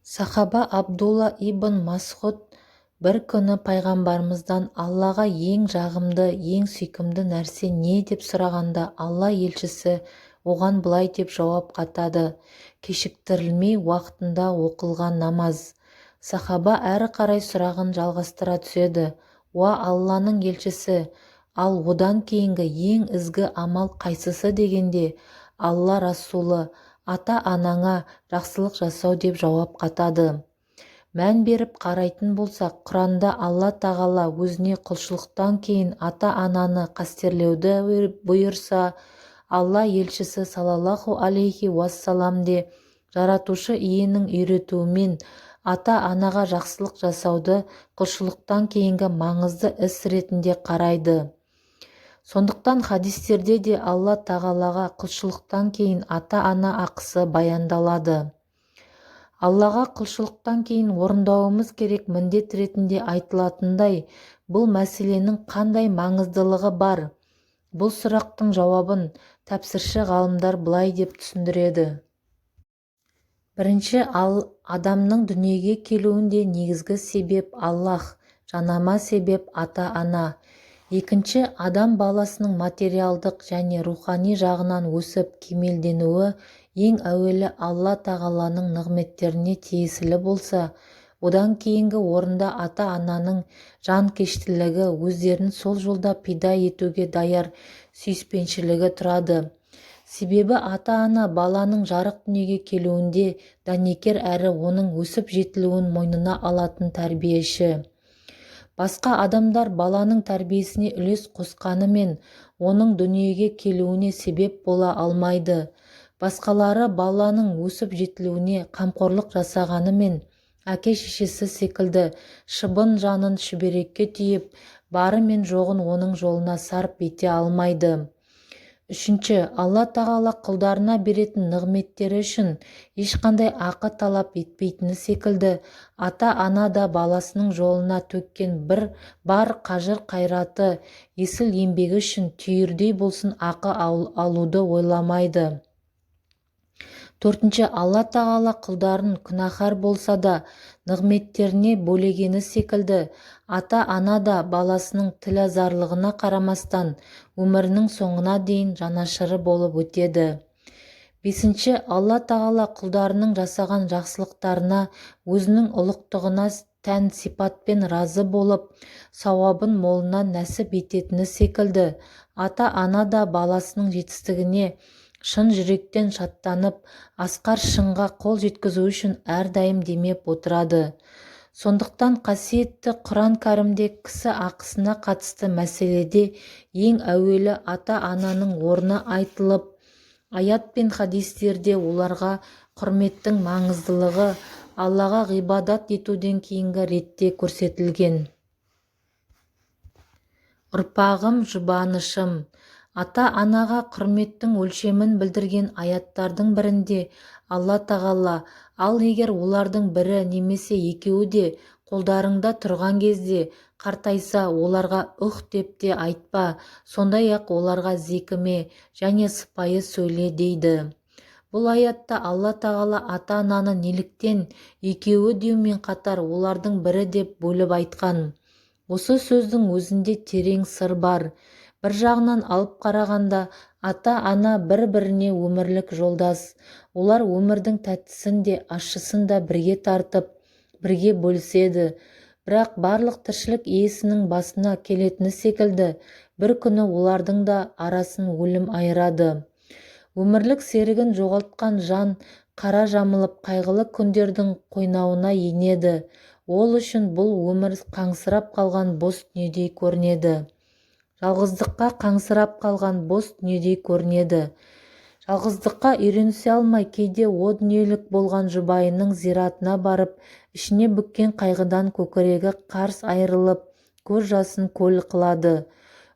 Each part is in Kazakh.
Сахаба Абдулла ибн Масғұд бір күні пайғамбарымыздан Аллаға ең жағымды, ең сүйкімді нәрсе не деп сұрағанда, Алла елшісі оған былай деп жауап қатады: кешіктірілмей уақытында оқылған намаз. Сахаба әрі қарай сұрағын жалғастыра түседі: уа Алланың елшісі, ал одан кейінгі ең ізгі амал қайсысы дегенде, Алла Расулы ата-анаңа жақсылық жасау деп жауап қатады. Мән беріп қарайтын болсақ, Құранда Алла тағала өзіне құлшылықтан кейін ата-ананы қастерлеуді бұйырса, Алла елшісі саллаллаху алейхи уассалам де жаратушы иенің үйретуімен ата-анаға жақсылық жасауды құлшылықтан кейінгі маңызды іс ретінде қарайды. Сондықтан хадистерде де Алла тағалаға құлшылықтан кейін ата-ана ақысы баяндалады. Аллаға құлшылықтан кейін орындауымыз керек міндет ретінде айтылатындай, бұл мәселенің қандай маңыздылығы бар? Бұл сұрақтың жауабын тәпсірші ғалымдар былай деп түсіндіреді. Бірінші, адамның дүниеге келуінде негізгі себеп Аллах, жанама себеп ата-ана. Екінші, адам баласының материалдық және рухани жағынан өсіп кемелденуі ең әуелі Алла тағаланың нығметтеріне тиесілі болса, одан кейінгі орында ата-ананың жанкештілігі, өздерін сол жолда пида етуге даяр сүйіспеншілігі тұрады. Себебі ата-ана баланың жарық дүниеге келуінде дәнекер әрі оның өсіп жетілуін мойнына алатын тәрбиеші. Басқа адамдар баланың тәрбиесіне үлес қосқанымен, оның дүниеге келуіне себеп бола алмайды. Басқалары баланың өсіп жетілуіне қамқорлық жасағанымен, әке-шешесі секілді шыбын жанын шүберекке түйіп, бары мен жоғын оның жолына сарп ете алмайды. Үшінші, Алла тағала құлдарына беретін нығметтері үшін ешқандай ақы талап етпейтіні секілді, ата-ана да баласының жолына төккен бар қажыр қайраты, есіл еңбегі үшін түйірдей болсын ақы алуды ойламайды. Төртінші, Алла тағала құлдарын күнәһар болса да нығметтеріне бөлегені секілді, ата-ана да баласының тілазарлығына қарамастан өмірінің соңына дейін жанашыры болып өтеді. Бесінші, Алла тағала құлдарының жасаған жақсылықтарына өзінің ұлықтығына тән сипатпен разы болып, сауабын молынан нәсіп ететіні секілді, ата-ана да баласының жетістігіне шын жүректен шаттанып, асқар шыңға қол жеткізу үшін әрдайым демеп отырады. Сондықтан қасиетті Құран кәрімде кісі ақысына қатысты мәселеде ең әуелі ата-ананың орны айтылып, аят пен хадистерде оларға құрметтің маңыздылығы Аллаға ғибадат етуден кейінгі ретте көрсетілген. Ұрпағым, жұбанышым. Ата-анаға құрметтің өлшемін білдірген аяттардың бірінде Алла тағала: ал егер олардың бірі немесе екеуі де қолдарыңда тұрған кезде қартайса, оларға ұх деп те айтпа, сондай-ақ оларға зекіме және сыпайы сөйле дейді. Бұл аятта Алла тағала ата-ананы неліктен екеуі деумен қатар олардың бірі деп бөліп айтқан. Осы сөздің өзінде терең сыр бар. Бір жағынан алып қарағанда, ата-ана бір-біріне өмірлік жолдас. Олар өмірдің тәттісін де, ащысын да бірге тартып, бірге бөліседі. Бірақ барлық тіршілік иесінің басына келетіні секілді, бір күні олардың да арасын өлім айырады. Өмірлік серігін жоғалтқан жан қара жамылып қайғылы күндердің қойнауына енеді. Ол үшін бұл өмір қаңсырап қалған бос дүниедей көрінеді. Жалғыздыққа қаңсырап қалған бос дүниедей көрінеді. Жалғыздыққа үйренісе алмай, кейде о дүниелік болған жұбайының зиратына барып, ішіне бүккен қайғыдан көкірегі қарс айырылып, көз жасын көл қылады.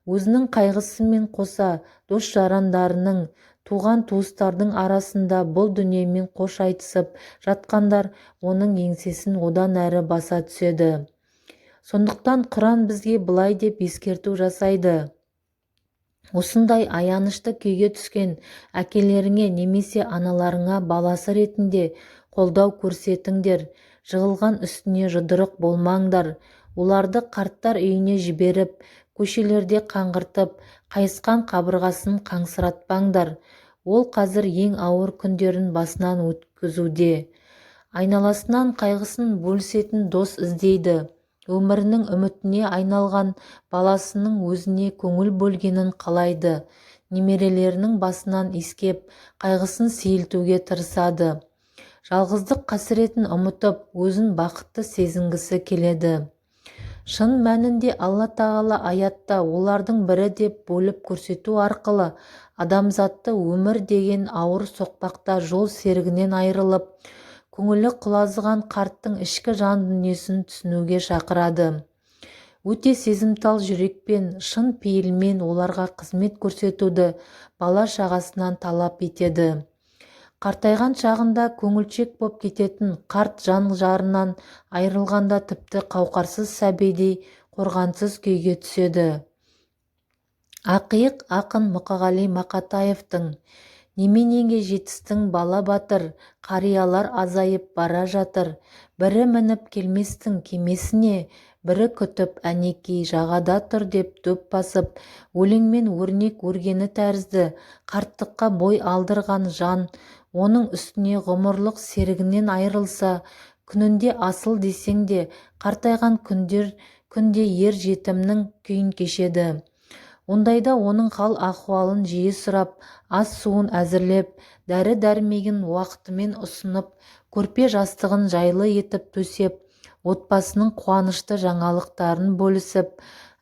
Өзінің қайғысымен қоса, дос-жарандарының, туған-туыстардың арасында бұл дүниемен қош айтысып жатқандар оның еңсесін одан әрі баса түседі. Сондықтан Құран бізге былай деп ескерту жасайды: осындай аянышты күйге түскен әкелеріңе немесе аналарыңа баласы ретінде қолдау көрсетіңдер, жығылған үстіне жұдырық болмаңдар, оларды қарттар үйіне жіберіп, көшелерде қаңғыртып, қайысқан қабырғасын қаңсыратпаңдар. Ол қазір ең ауыр күндерін басынан өткізуде. Айналасынан қайғысын бөлісетін дос іздейді. Өмірінің үмітіне айналған баласының өзіне көңіл бөлгенін қалайды. Немерелерінің басынан иіскеп, қайғысын сейілтуге тырысады. Жалғыздық қасіретін ұмытып, өзін бақытты сезінгісі келеді. Шын мәнінде Алла тағала аятта олардың бірі деп бөліп көрсету арқылы адамзатты өмір деген ауыр соқпақта жол серігінен айырылып, көңілі құлазыған қарттың ішкі жан дүниесін түсінуге шақырады. Өте сезімтал жүрекпен, шын пейілмен оларға қызмет көрсетуді бала-шағасынан талап етеді. Қартайған шағында көңілшек боп кететін қарт жан жарынан айырылғанда тіпті қауқарсыз сәбидей қорғансыз күйге түседі. Ақиық ақын Мұқағали Мақатаевтың «Неменеге жетістің бала батыр, қариялар азайып бара жатыр, бірі мініп келместің кемесіне, бірі күтіп әнекей жағада тұр» деп дөп басып, өлеңмен өрнек өргені тәрізді қарттыққа бой алдырған жан, оның үстіне ғұмырлық серігінен айырылса, күнінде асыл десең де, қартайған күнде ер жетімнің күйін кешеді. Ондайда оның хал-ахуалын жиі сұрап, ас-суын әзірлеп, дәрі-дәрмегін уақытымен ұсынып, көрпе-жастығын жайлы етіп төсеп, отбасының қуанышты жаңалықтарын бөлісіп,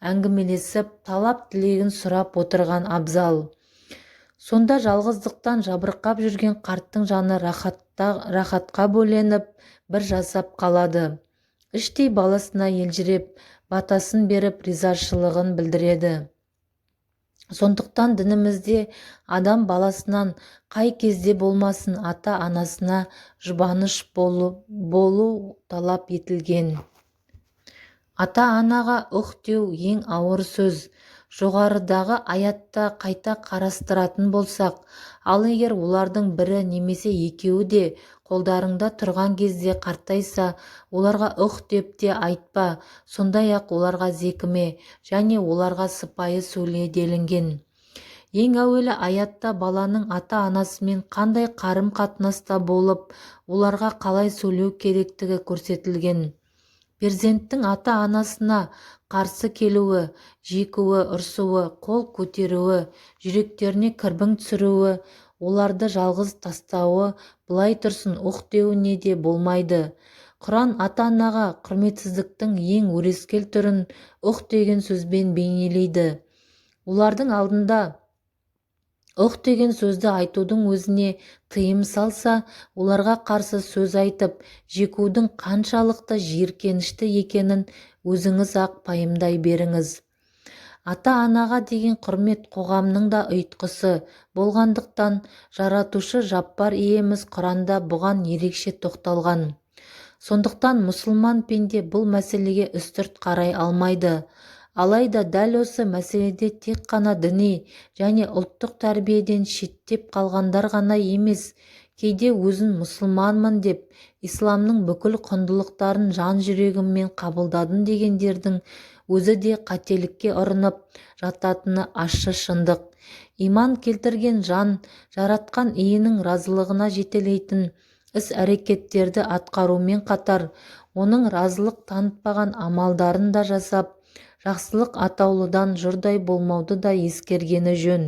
әңгімелесіп, талап-тілегін сұрап отырған абзал. Сонда жалғыздықтан жабырқап жүрген қарттың жаны рахатқа бөленіп, бір жасап қалады. Іштей баласына елжіреп, батасын беріп, ризашылығын білдіреді. Сондықтан дінімізде адам баласынан қай кезде болмасын ата-анасына жұбаныш болу талап етілген. Ата-анаға ұх деу ең ауыр сөз. Жоғарыдағы аятта қайта қарастыратын болсақ, ал егер олардың бірі немесе екеуі де қолдарыңда тұрған кезде қартайса, оларға ұх деп те айтпа, сондай-ақ оларға зекіме және оларға сыпайы сөйле делінген. Ең әуелі аятта баланың ата-анасымен қандай қарым-қатынаста болып, оларға қалай сөйлеу керектігі көрсетілген. Перзенттің ата-анасына қарсы келуі, жекуі, ұрсуы, қол көтеруі, жүректеріне кірбің түсіруі, оларды жалғыз тастауы, былай тұрсын ұх деуіне де болмайды. Құран ата-анаға құрметсіздіктің ең өрескел түрін ұх деген сөзбен бейнелейді. Олардың алдында ұх деген сөзді айтудың өзіне тыйым салса, оларға қарсы сөз айтып, жекудің қаншалықты жиіркенішті екенін өзіңіз-ақ пайымдай беріңіз. Ата-анаға деген құрмет қоғамның да ұйытқысы болғандықтан, жаратушы жаппар иеміз Құранда бұған ерекше тоқталған. Сондықтан мұсылман пенде бұл мәселеге үстірт қарай алмайды. Алайда дәл осы мәселеде тек қана діни және ұлттық тәрбиеден шеттеп қалғандар ғана емес, кейде өзін мұсылманмын деп, исламның бүкіл құндылықтарын жан жүрегіммен қабылдадым дегендердің өзі де қателікке ұрынып жататыны ащы шындық. Иман келтірген жан, жаратқан иенің разылығына жетелейтін іс-әрекеттерді атқарумен қатар, оның разылық танытпаған амалдарын да жасап, жақсылық атаулыдан жұрдай болмауды да ескергені жөн.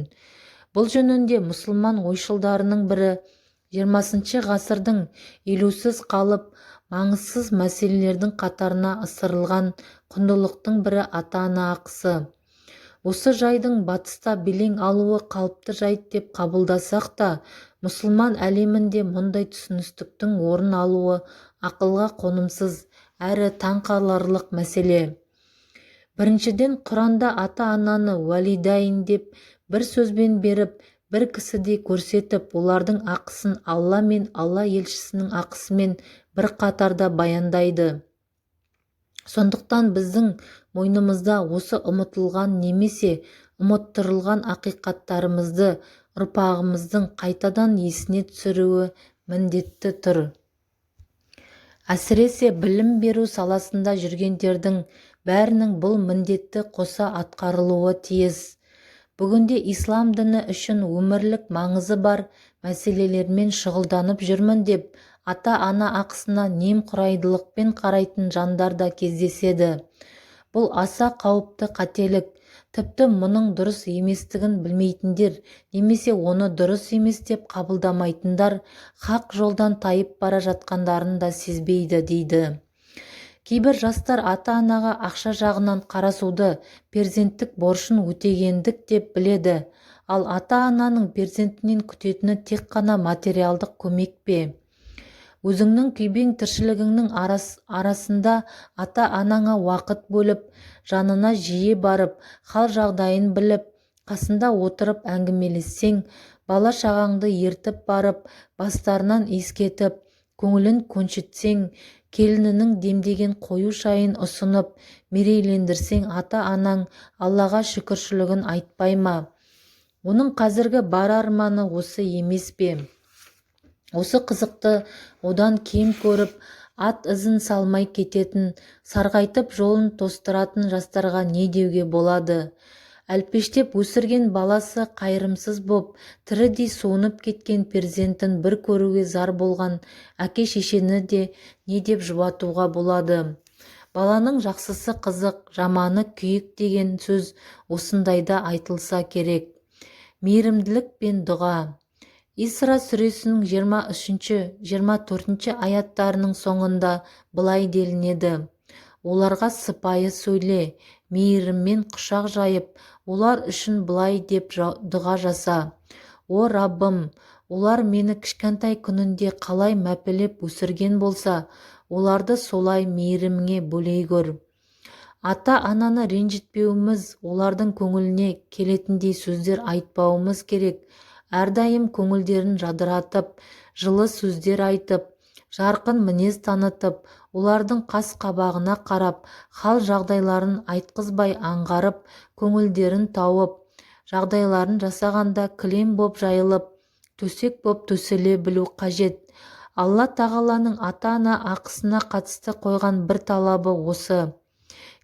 Бұл жөнінде мұсылман ойшылдарының бірі 20 ғасырдың елеусіз қалып, маңызсыз мәселелердің қатарына ысырылған құндылықтың бірі ата-ана ақысы. Осы жайдың батыста белең алуы қалыпты жайт деп қабылдасақ та, мұсылман әлемінде мұндай түсіністіктің орын алуы ақылға қонымсыз әрі таңқаларлық мәселе. Біріншіден, Құранда ата-ананы уәлидәйн деп бір сөзбен беріп, бір кісідей көрсетіп, олардың ақысын Алла мен Алла елшісінің ақысымен бір қатарда баяндайды. Сондықтан біздің мойнымызда осы ұмытылған немесе ұмыттырылған ақиқаттарымызды ұрпағымыздың қайтадан есіне түсіруі міндетті тұр. Әсіресе білім беру саласында жүргендердің бәрінің бұл міндетті қоса атқарылуы тиіс. Бүгінде ислам діні үшін өмірлік маңызы бар мәселелермен шұғылданып жүрмін деп ата-ана ақысына немқұрайдылықпен қарайтын жандар да кездеседі. Бұл аса қауіпті қателік. Тіпті мұның дұрыс еместігін білмейтіндер немесе оны дұрыс емес деп қабылдамайтындар хақ жолдан тайып бара жатқандарын да сезбейді дейді. Кейбір жастар ата-анаға ақша жағынан қарасуды перзенттік борышын өтегендік деп біледі. Ал ата-ананың перзентінен күтетіні тек қана материалдық көмек пе? Өзіңнің күйбең тіршілігіңнің арасында ата-анаңа уақыт бөліп, жанына жиі барып, хал-жағдайын біліп, қасында отырып әңгімелессең, бала-шағаңды ертіп барып, бастарынан иіскетіп, көңілін көншітсең, келінінің демдеген қою шайын ұсынып, мерейлендірсең, ата-анаң Аллаға шүкіршілігін айтпай ма? Оның қазіргі бар арманы осы емес пе? Осы қызықты одан кем көріп, ат ізін салмай кететін, сарғайтып жолын тостыратын жастарға не деуге болады? Әлпештеп өсірген баласы қайырымсыз боп, тірідей суынып кеткен перзентін бір көруге зар болған әке-шешені де не деп жұбатуға болады? Баланың жақсысы қызық, жаманы күйік деген сөз осындайда айтылса керек. Мейірімділік пен дұға. Исра сүресінің 23-24 аяттарының соңында былай делінеді: оларға сыпайы сөйле, мейіріммен құшақ жайып, олар үшін былай деп дұға жаса: о Раббым, олар мені кішкентай күнінде қалай мәпелеп өсірген болса, оларды солай мейіріміңе бөлей көр. Ата-ананы ренжітпеуіміз, олардың көңіліне келетіндей сөздер айтпауымыз керек. Әрдайым көңілдерін жадыратып, жылы сөздер айтып, жарқын мінез танытып, олардың қас-қабағына қарап, хал-жағдайларын айтқызбай аңғарып, көңілдерін тауып, жағдайларын жасағанда кілем боп жайылып, төсек боп төселе білу қажет. Алла тағаланың ата-ана ақысына қатысты қойған бір талабы осы: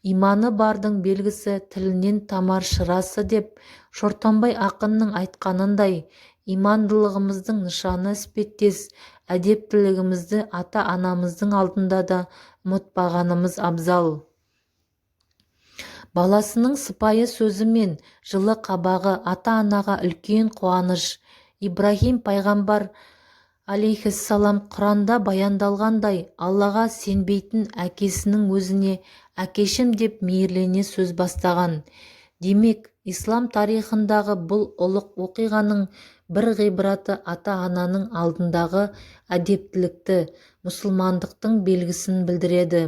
иманы бардың белгісі тілінен тамар шырасы деп Шортанбай ақынның айтқанындай, имандылығымыздың нышаны іспеттес, әдептілігімізді ата-анамыздың алдында да ұмытпағанымыз абзал. Баласының сыпайы сөзі мен жылы қабағы ата-анаға үлкен қуаныш. Ибрахим пайғамбар алейхиссалам Құранда баяндалғандай, Аллаға сенбейтін әкесінің өзіне әкешім деп мейірлене сөз бастаған. Демек, ислам тарихындағы бұл ұлық оқиғаның бір ғибраты ата-ананың алдындағы әдептілікті, мұсылмандықтың белгісін білдіреді.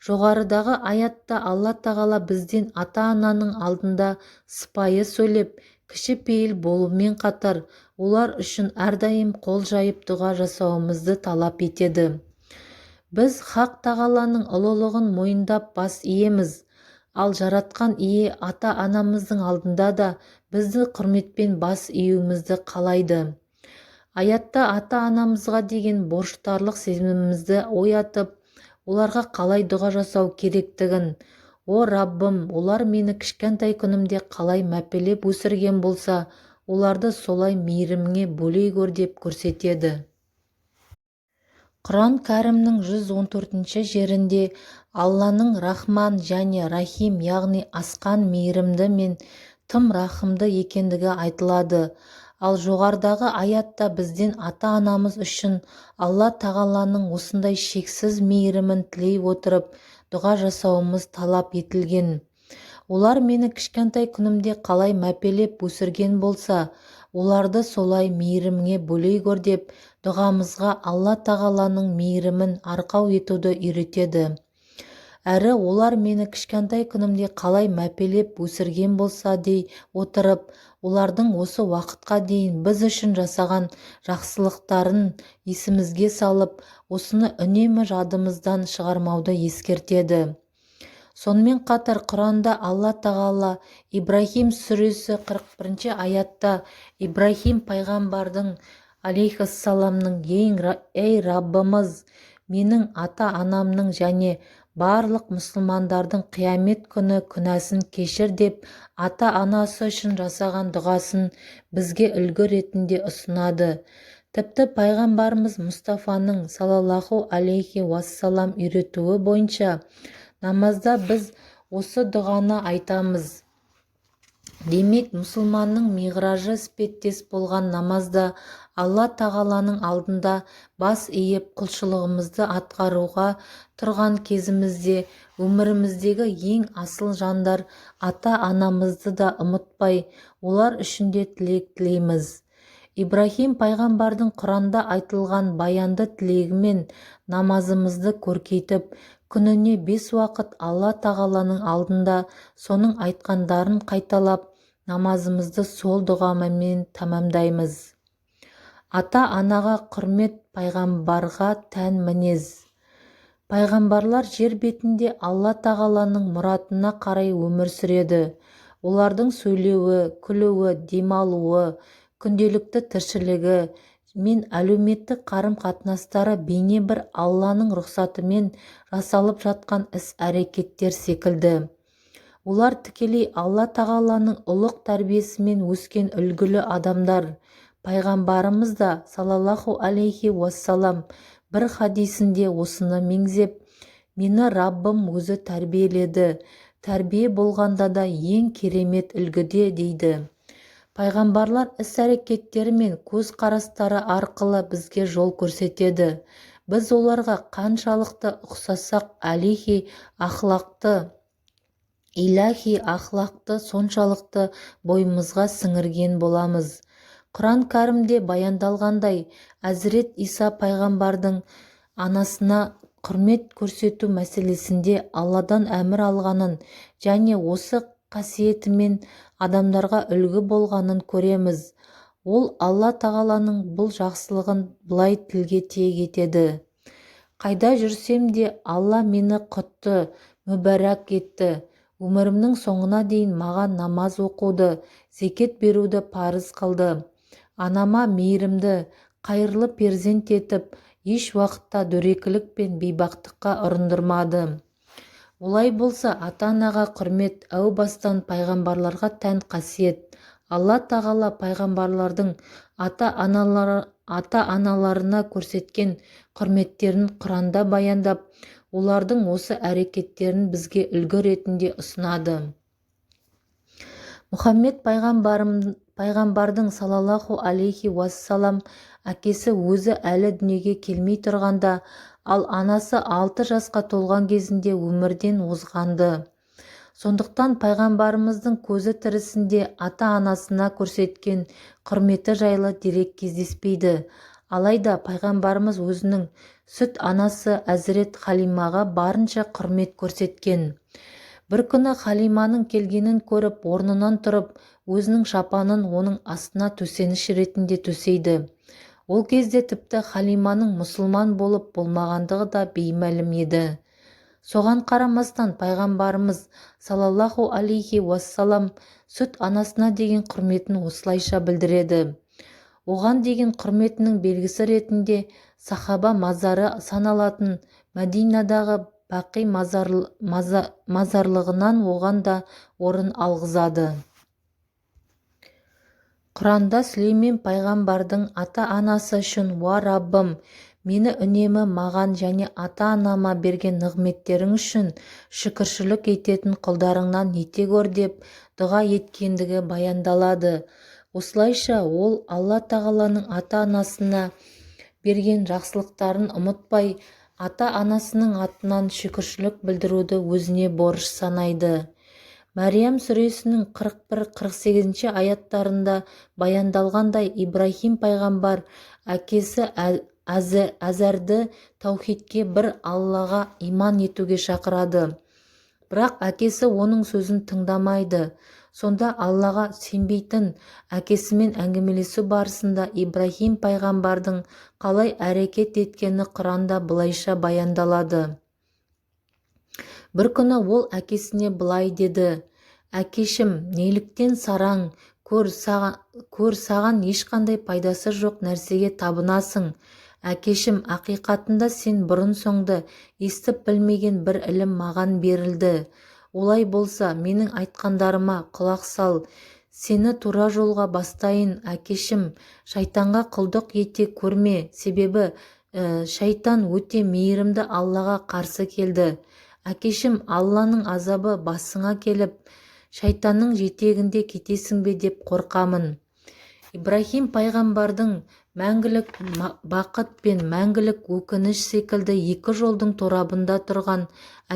Жоғарыдағы аятта Алла тағала бізден ата-ананың алдында сыпайы сөйлеп, кішіпейіл болумен қатар, олар үшін әрдайым қол жайып дұға жасауымызды талап етеді. Біз хақ тағаланың ұлылығын мойындап бас иеміз, ал жаратқан ие ата-анамыздың алдында да бізді құрметпен бас июімізді қалайды. Аятта ата-анамызға деген борыштарлық сезімімізді оятып, оларға қалай дұға жасау керектігін, о Раббым, олар мені кішкентай күнімде қалай мәпелеп өсірген болса, оларды солай мейіріміңе бөлей көр деп көрсетеді. Құран кәрімнің 114 жерінде Алланың Рахман және Рахим, яғни асқан мейірімді мен тым рахымды екендігі айтылады. Ал жоғарыдағы аятта бізден ата-анамыз үшін Алла тағаланың осындай шексіз мейірімін тілей отырып дұға жасауымыз талап етілген. Олар мені кішкентай күнімде қалай мәпелеп өсірген болса, оларды солай мейіріміңе бөлей көр деп дұғамызға Алла тағаланың мейірімін арқау етуді үйретеді. Әрі олар мені кішкентай күнімде қалай мәпелеп өсірген болса дей отырып, олардың осы уақытқа дейін біз үшін жасаған жақсылықтарын есімізге салып, осыны үнемі жадымыздан шығармауды ескертеді. Сонымен қатар Құранда Алла тағала Ибрахим сүресі 41 аятта Ибрахим пайғамбардың алейхиссаламның ей Раббымыз, менің ата-анамның және барлық мұсылмандардың қиямет күні күнәсін кешір деп ата-анасы үшін жасаған дұғасын бізге үлгі ретінде ұсынады. Тіпті пайғамбарымыз Мұстафаның саллаллаху алейхи уассалам үйретуі бойынша намазда біз осы дұғаны айтамыз. Демек, мұсылманның миғражы іспеттес болған намазда Алла тағаланың алдында бас иіп құлшылығымызды атқаруға тұрған кезімізде өміріміздегі ең асыл жандар ата-анамызды да ұмытпай, олар үшін де тілек тілейміз. Ибрахим пайғамбардың Құранда айтылған баянды тілегімен намазымызды көркейтіп, күніне 5 уақыт Алла тағаланың алдында соның айтқандарын қайталап, намазымызды сол дұғамен тамамдаймыз. Ата-анаға құрмет пайғамбарға тән мінез. Пайғамбарлар жер бетінде Алла тағаланың мұратына қарай өмір сүреді. Олардың сөйлеуі, күлуі, демалуы, күнделікті тіршілігі мен әлеуметтік қарым-қатынастары бейне бір Алланың рұқсатымен жасалып жатқан іс-әрекеттер секілді. Олар тікелей Алла тағаланың ұлық тәрбиесімен өскен үлгілі адамдар. Пайғамбарымыз да саллаллаху алейхи уассалам бір хадисінде осыны меңзеп, мені Раббым өзі тәрбиеледі, тәрбие болғанда да ең керемет үлгіде дейді. Пайғамбарлар іс-әрекеттері мен көзқарастары арқылы бізге жол көрсетеді. Біз оларға қаншалықты ұқсасақ, иләхи ақлақты соншалықты бойымызға сіңірген боламыз. Құран кәрімде баяндалғандай, Әзірет Иса пайғамбардың анасына құрмет көрсету мәселесінде Алладан әмір алғанын және осы қасиетімен адамдарға үлгі болғанын көреміз. Ол Алла тағаланың бұл жақсылығын былай тілге тиек етеді. Қайда жүрсем де Алла мені құтты, мүбәрәк етті. Өмірімнің соңына дейін маған намаз оқуды, зекет беруді парыз қылды. Анама мейірімді, қайырлы перзент етіп, еш уақытта дөрекілік пен бейбақтыққа ұрындырмады. Олай болса, ата-анаға құрмет әу бастан пайғамбарларға тән қасиет. Алла тағала пайғамбарлардың ата-аналарына көрсеткен құрметтерін Құранда баяндап, олардың осы әрекеттерін бізге үлгі ретінде ұсынады. Мұхаммед пайғамбардың саллаллаху алейхи уассалам әкесі өзі әлі дүниеге келмей тұрғанда, ал анасы 6 жасқа толған кезінде өмірден озғанды. Сондықтан пайғамбарымыздың көзі тірісінде ата-анасына көрсеткен құрметі жайлы дерек кездеспейді. Алайда пайғамбарымыз өзінің сүт анасы Әзірет Халимаға барынша құрмет көрсеткен. Бір күні Халиманың келгенін көріп, орнынан тұрып, өзінің шапанын оның астына төсеніш ретінде төсейді. Ол кезде тіпті Халиманың мұсылман болып болмағандығы да беймәлім еді. Соған қарамастан пайғамбарымыз саллаллаху алейхи уассалам сүт анасына деген құрметін осылайша білдіреді. Оған деген құрметінің белгісі ретінде сахаба мазары саналатын Мәдинадағы Бақи мазарлығынан оған да орын алғызады. Құранда Сүлеймен пайғамбардың ата-анасы үшін «Уа Раббым, мені үнемі маған және ата-анама берген нығметтерің үшін шүкіршілік ететін құлдарыңнан ете көр» деп дұға еткендігі баяндалады. Осылайша ол Алла тағаланың ата-анасына берген жақсылықтарын ұмытпай, ата-анасының атынан шүкіршілік білдіруді өзіне борыш санайды. Мәриям сүресінің 41-48 аяттарында баяндалғандай, Ибрахим пайғамбар әкесі Әзәрді таухидке, бір Аллаға иман етуге шақырады. Бірақ әкесі оның сөзін тыңдамайды. Сонда Аллаға сенбейтін әкесімен әңгімелесу барысында Ибрахим пайғамбардың қалай әрекет еткені Құранда былайша баяндалады. Бір күні ол әкесіне былай деді: «Әкешім, неліктен сараң, көр, саған ешқандай пайдасы жоқ нәрсеге табынасың? Әкешім, ақиқатында сен бұрын-соңды естіп білмеген бір ілім маған берілді. Олай болса, менің айтқандарыма құлақ сал, сені тура жолға бастайын. Әкешім, шайтанға құлдық ете көрме, себебі шайтан өте мейірімді Аллаға қарсы келді. Әкешім, Алланың азабы басыңа келіп, шайтанның жетегінде кетесің бе деп қорқамын. Ибрахим пайғамбардың мәңгілік бақыт пен мәңгілік өкініш секілді екі жолдың торабында тұрған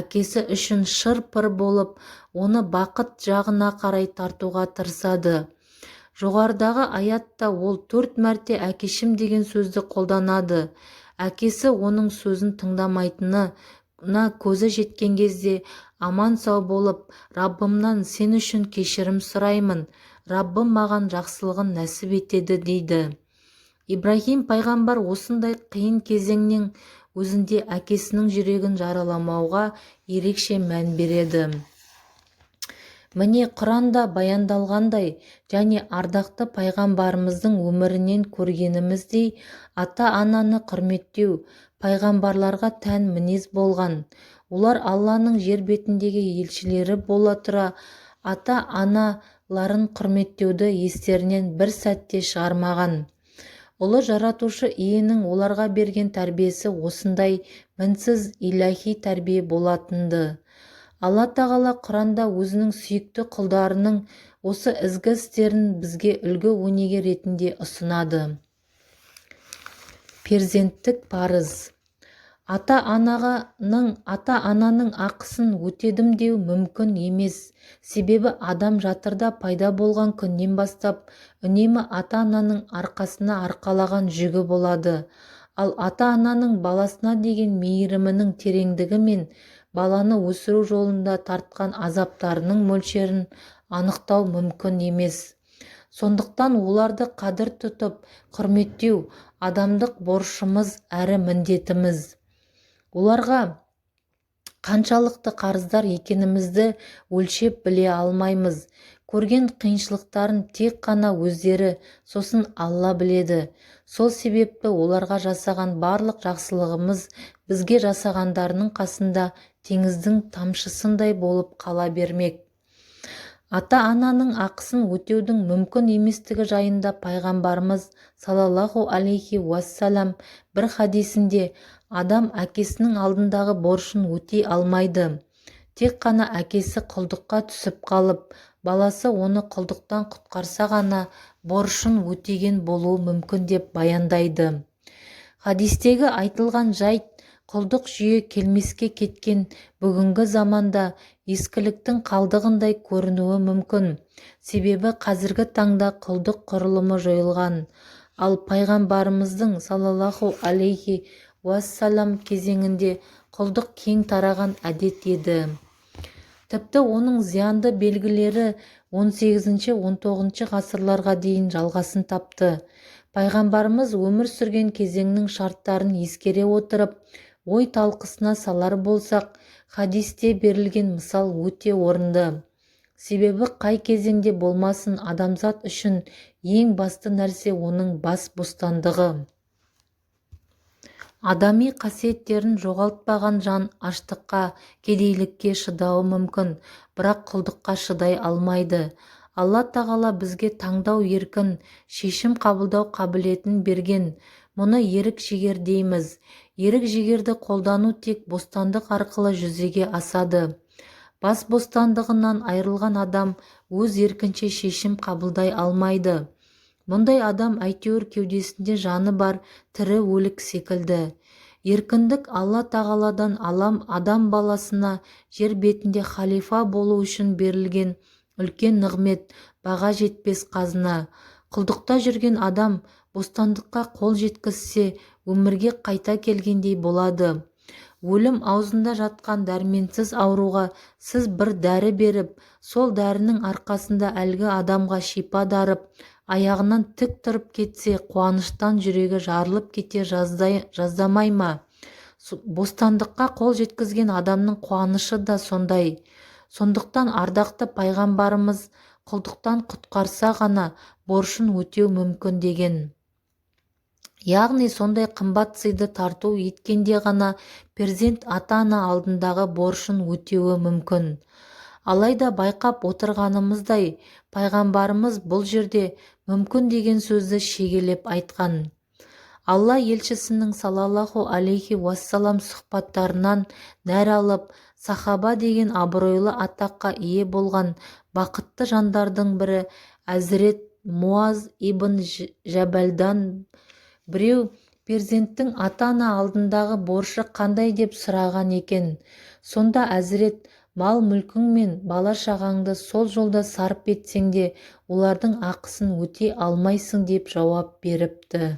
әкесі үшін шыр-пыр болып, оны бақыт жағына қарай тартуға тырысады. Жоғарыдағы аятта ол 4 мәрте әкешім деген сөзді қолданады. Әкесі оның сөзін тыңдамайтынына көзі жеткен кезде аман сау болып, Раббымнан сен үшін кешірім сұраймын, Раббым маған жақсылығын нәсіп етеді дейді. Ибрахим пайғамбар осындай қиын кезеңнің өзінде әкесінің жүрегін жараламауға ерекше мән береді. Міне Құранда баяндалғандай және ардақты пайғамбарымыздың өмірінен көргеніміздей, ата-ананы құрметтеу пайғамбарларға тән мінез болған. Олар Алланың жер бетіндегі елшілері бола тұра, ата-аналарын құрметтеуді естерінен бір сәтте шығармаған. Ұлы жаратушы иенің оларға берген тәрбиесі осындай мінсіз иләһи тәрбие болатынды. Алла тағала Құранда өзінің сүйікті құлдарының осы ізгі істерін бізге үлгі өнеге ретінде ұсынады. Перзенттік парыз. Ата-ананың ақысын өтедім деу мүмкін емес. Себебі адам жатырда пайда болған күннен бастап үнемі ата-ананың арқасына арқалаған жүгі болады. Ал ата-ананың баласына деген мейірімінің тереңдігі мен баланы өсіру жолында тартқан азаптарының мөлшерін анықтау мүмкін емес. Сондықтан оларды қадір тұтып, құрметтеу адамдық борышымыз әрі міндетіміз. Оларға қаншалықты қарыздар екенімізді өлшеп біле алмаймыз. Көрген қиыншылықтарын тек қана өздері, сосын Алла біледі. Сол себепті оларға жасаған барлық жақсылығымыз бізге жасағандарының қасында теңіздің тамшысындай болып қала бермек. Ата-ананың ақысын өтеудің мүмкін еместігі жайында пайғамбарымыз саллаллаху алейхи уассалам бір хадисінде адам әкесінің алдындағы борышын өтей алмайды. Тек қана әкесі құлдыққа түсіп қалып, баласы оны құлдықтан құтқарса ғана борышын өтеген болуы мүмкін деп баяндайды. Хадистегі айтылған жайт құлдық жүйе келмеске кеткен бүгінгі заманда ескіліктің қалдығындай көрінуі мүмкін. Себебі қазіргі таңда құлдық құрылымы жойылған. Ал пайғамбарымыздың саллаллаху алейхи уассалам кезеңінде құлдық кең тараған әдет еді. Тіпті оның зиянды белгілері 18-19 ғасырларға дейін жалғасын тапты. Пайғамбарымыз өмір сүрген кезеңнің шарттарын ескере отырып, ой талқысына салар болсақ, хадисте берілген мысал өте орынды. Себебі қай кезеңде болмасын адамзат үшін ең басты нәрсе оның бас бостандығы. Адами қасиеттерін жоғалтпаған жан аштыққа, кедейлікке шыдауы мүмкін, бірақ құлдыққа шыдай алмайды. Алла тағала бізге таңдау еркін, шешім қабылдау қабілетін берген. Мұны ерік-жігер дейміз. Ерік-жігерді қолдану тек бостандық арқылы жүзеге асады. Бас бостандығынан айырылған адам өз еркінше шешім қабылдай алмайды. Мұндай адам әйтеуір кеудесінде жаны бар тірі өлік секілді. Еркіндік Алла тағаладан адам баласына жер бетінде халифа болу үшін берілген үлкен нығмет, баға жетпес қазына. Құлдықта жүрген адам бостандыққа қол жеткізсе, өмірге қайта келгендей болады. Өлім аузында жатқан дәрменсіз ауруға сіз бір дәрі беріп, сол дәрінің арқасында әлгі адамға шипа дарып, аяғынан тік тұрып кетсе, қуаныштан жүрегі жарылып кете жаздамай ма? Бостандыққа қол жеткізген адамның қуанышы да сондай. Сондықтан ардақты пайғамбарымыз құлдықтан құтқарса ғана борышын өтеу мүмкін деген. яғни сондай қымбат сыйды тарту еткенде ғана перзент ата-ана алдындағы борышын өтеуі мүмкін. Алайда байқап отырғанымыздай, пайғамбарымыз бұл жерде мүмкін деген сөзді шегелеп айтқан. Алла елшісінің саллаллаху алейхи уассалам сұхбаттарынан нәр алып, сахаба деген абыройлы атаққа ие болған бақытты жандардың бірі әзірет Муаз ибн Жабалдан біреу перзенттің ата-ана алдындағы борышы қандай деп сұраған екен. Сонда әзірет, мал-мүлкің мен бала-шағаңды сол жолда сарп етсең де олардың ақысын өтей алмайсың деп жауап беріпті.